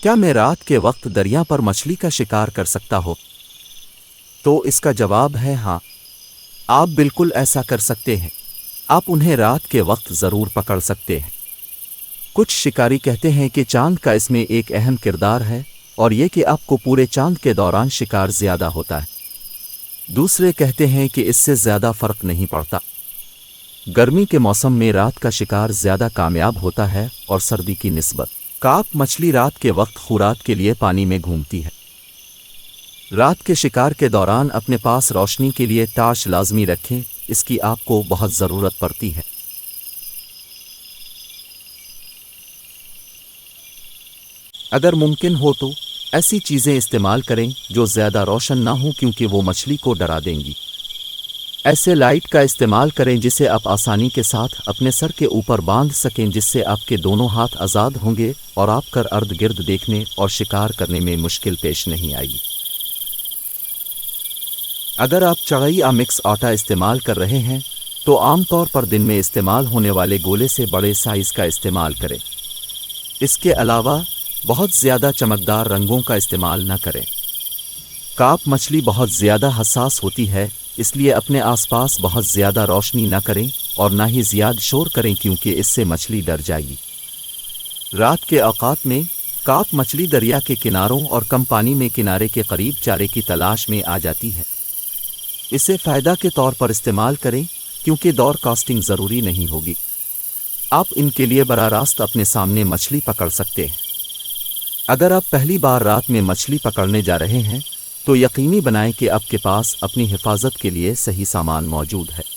کیا میں رات کے وقت دریا پر مچھلی کا شکار کر سکتا ہوں؟ تو اس کا جواب ہے ہاں، آپ بالکل ایسا کر سکتے ہیں۔ آپ انہیں رات کے وقت ضرور پکڑ سکتے ہیں۔ کچھ شکاری کہتے ہیں کہ چاند کا اس میں ایک اہم کردار ہے، اور یہ کہ آپ کو پورے چاند کے دوران شکار زیادہ ہوتا ہے۔ دوسرے کہتے ہیں کہ اس سے زیادہ فرق نہیں پڑتا۔ گرمی کے موسم میں رات کا شکار زیادہ کامیاب ہوتا ہے، اور سردی کی نسبت کارپ مچھلی رات کے وقت خوراک کے لیے پانی میں گھومتی ہے۔ رات کے شکار کے دوران اپنے پاس روشنی کے لیے ٹارچ لازمی رکھیں، اس کی آپ کو بہت ضرورت پڑتی ہے۔ اگر ممکن ہو تو ایسی چیزیں استعمال کریں جو زیادہ روشن نہ ہوں، کیونکہ وہ مچھلی کو ڈرا دیں گی۔ ایسے لائٹ کا استعمال کریں جسے آپ آسانی کے ساتھ اپنے سر کے اوپر باندھ سکیں، جس سے آپ کے دونوں ہاتھ آزاد ہوں گے اور آپ کر ارد گرد دیکھنے اور شکار کرنے میں مشکل پیش نہیں آئے گی۔ اگر آپ چڑھائی یا مکس آٹا استعمال کر رہے ہیں تو عام طور پر دن میں استعمال ہونے والے گولے سے بڑے سائز کا استعمال کریں۔ اس کے علاوہ بہت زیادہ چمکدار رنگوں کا استعمال نہ کریں۔ کارپ مچھلی بہت زیادہ حساس ہوتی ہے، اس لیے اپنے آس پاس بہت زیادہ روشنی نہ کریں اور نہ ہی زیادہ شور کریں، کیونکہ اس سے مچھلی ڈر جائے گی۔ رات کے اوقات میں کارپ مچھلی دریا کے کناروں اور کم پانی میں کنارے کے قریب چارے کی تلاش میں آ جاتی ہے۔ اسے فائدہ کے طور پر استعمال کریں، کیونکہ دور کاسٹنگ ضروری نہیں ہوگی۔ آپ ان کے لیے براہ راست اپنے سامنے مچھلی پکڑ سکتے ہیں۔ اگر آپ پہلی بار رات میں مچھلی پکڑنے جا رہے ہیں تو یقینی بنائیں کہ آپ کے پاس اپنی حفاظت کے لیے صحیح سامان موجود ہے۔